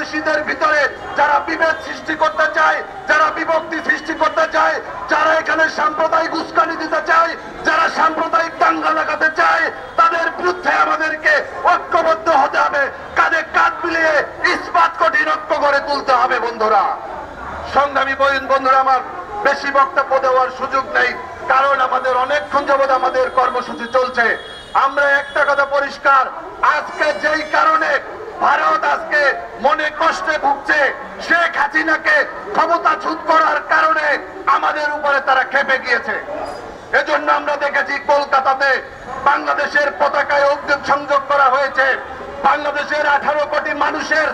বাংলাদেশিদের ভিতরে যারা বিভেদ সৃষ্টি করতে চায়, যারা বিভক্তি সৃষ্টি করতে চায়, যারা এখানে সাম্প্রদায়িক উস্কানি দিতে চায়, যারা সাম্প্রদায়িক দাঙ্গা লাগাতে চায়, তাদের বিরুদ্ধে আমাদেরকে ঐক্যবদ্ধ হতে হবে, কাঁধে কাঁধ মিলিয়ে ইস্পাত কঠিন ঐক্য গড়ে তুলতে হবে। বন্ধুরা, সংগ্রামী বন্ধুরা, আমার বেশি বক্তব্য দেওয়ার সুযোগ নেই, কারণ আমাদের অনেকক্ষণ যাবৎ আমাদের কর্মসূচি চলছে। আমরা একটা কথা পরিষ্কার, আজকে যেই কারণে ভারত আজকে মনে কষ্টে ভুগছে, শেখ হাসিনাকে ক্ষমতাচ্যুত করার কারণে আমাদের উপরে তারা খেপে গিয়েছে। এজন্য আমরা দেখেছি কলকাতাতে বাংলাদেশের পতাকায় অগ্নিসংযোগ করা হয়েছে। বাংলাদেশের 18 কোটি মানুষের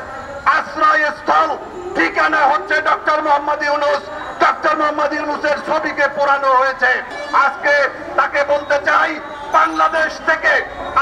আশ্রয়স্থল ঠিকানা হচ্ছে ডক্টর মোহাম্মদ ইউনূস। ডক্টর মোহাম্মদ ইউনূসের ছবিকে পোড়ানো হয়েছে। আজকে তাকে বলতে চাই, বাংলাদেশ থেকে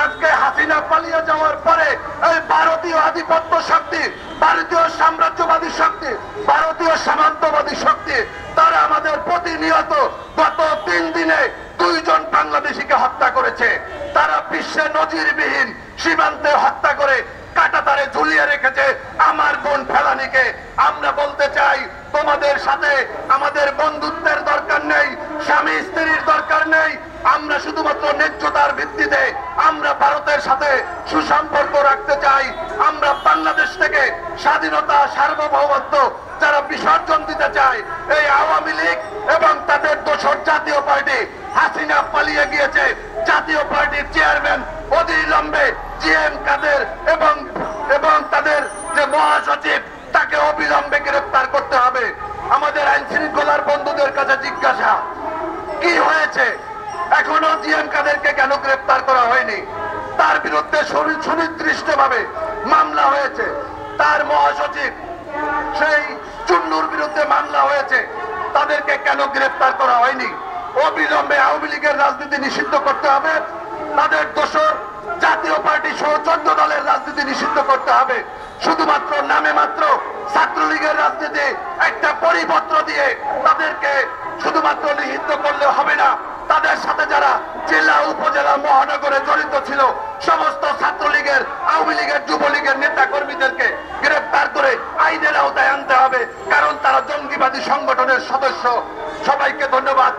আজকে হাসিনা পালিয়ে যাওয়ার পরে এই ভারতীয় আধিপত্য শক্তি, ভারতীয় সাম্রাজ্যবাদী শক্তি, ভারতীয় সামন্তবাদী শক্তি, তারা আমাদের প্রতিনিয়ত গত 3 দিনে 2 জন বাংলাদেশিকে হত্যা করেছে। তারা বিশ্বে নজিরবিহীন সীমান্তে হত্যা করে কাঁটাতারে ঝুলিয়ে রেখেছে আমার বোন ফেলানিকে। আমরা বলতে চাই, তোমাদের সাথে আমাদের বন্ধুত্বের দরকার নেই, স্বামী স্ত্রীর দরকার নেই। আমরা শুধুমাত্র ন্যায্যতার ভিত্তিতে আমরা ভারতের সাথে সুসম্পর্ক রাখতে চাই। আমরা বাংলাদেশ থেকে স্বাধীনতা, সার্বভৌমত্ব যারা বিসর্জন দিতে চায়, এই আওয়ামী লীগ এবং তাদের দোসর জাতীয় পার্টি, হাসিনা পালিয়ে গিয়েছে, জাতীয় পার্টির চেয়ারম্যান অবিলম্বে জিএম কাদের এবং তাদের যে মহাসচিব, তাকে অবিলম্বে গ্রেফতার করতে হবে। আমাদের আইন শৃঙ্খলার বন্ধুদের কাছে জিজ্ঞাসা, কি হয়েছে? এখনো জিএম কাদেরকে কেন গ্রেফতার করা হয়নি? তার বিরুদ্ধে সুনির্দিষ্টভাবে মামলা হয়েছে। তার মহাসচিব সেই চুন্নুর বিরুদ্ধে মামলা হয়েছে, তাদেরকে কেন গ্রেফতার করা হয়নি? অবিলম্বে আওয়ামী লীগের রাজনীতি নিষিদ্ধ করতে হবে। তাদের দোসর জাতীয় পার্টি সহ 14 দলের রাজনীতি নিষিদ্ধ করতে হবে। শুধুমাত্র নামে মাত্র ছাত্রলীগের রাজনীতি একটা পরিপত্র দিয়ে তাদেরকে শুধুমাত্র নিষিদ্ধ করলে হবে না। তাদের সাথে যারা জেলা, উপজেলা, মহানগরে জড়িত ছিল, সমস্ত ছাত্রলীগের, আওয়ামী লীগের, যুবলীগের নেতা কর্মীদেরকে গ্রেফতার করে আইনের আওতায় আনতে হবে, কারণ তারা জঙ্গিবাদী সংগঠনের সদস্য। সবাইকে ধন্যবাদ।